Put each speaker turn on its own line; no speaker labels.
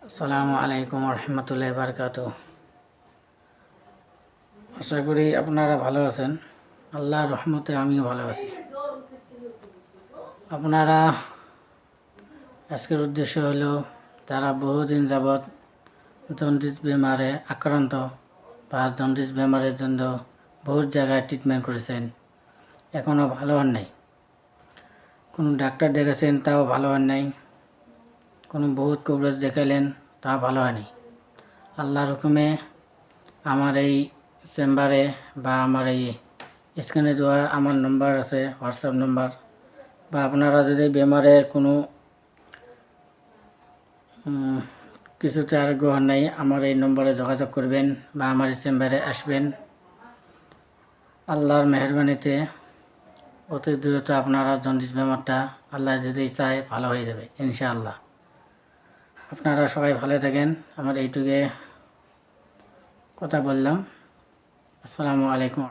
আসসালামু আলাইকুম রহমতুল্লাহ বারকাত। আশা করি আপনারা ভালো আছেন। আল্লাহর রহমতে আমিও ভালো আছি। আপনারা আজকের উদ্দেশ্য হলো যারা বহুদিন যাবৎ জন্ডিস বেমারে আক্রান্ত বা জন্ডিস বেমারের জন্য বহু জায়গায় ট্রিটমেন্ট করেছেন, এখনও ভালো হন নাই। কোনো ডাক্তার দেখেছেন, তাও ভালো হন নাই। কোনো বহুত কবরেজ দেখালেন, তা ভালো হয়নি। আল্লাহর হুকুমে আমার এই চেম্বারে বা আমার এই স্ক্রিনে দেওয়া আমার নম্বর আছে, হোয়াটসঅ্যাপ নম্বর, বা আপনারা যদি বেমারে কোনো কিছুতে আরোগ্য হন নাই, আমার এই নম্বরে যোগাযোগ করবেন বা আমার এই চেম্বারে আসবেন। আল্লাহর মেহরবানিতে অতি দ্রুত আপনারা জন্ডিস বেমারটা আল্লাহ যদি চায় ভালো হয়ে যাবে ইনশাআল্লাহ। আপনারা সবাই ভালো থাকেন। আমার এইটুকে কথা বললাম। আসসালামু আলাইকুম।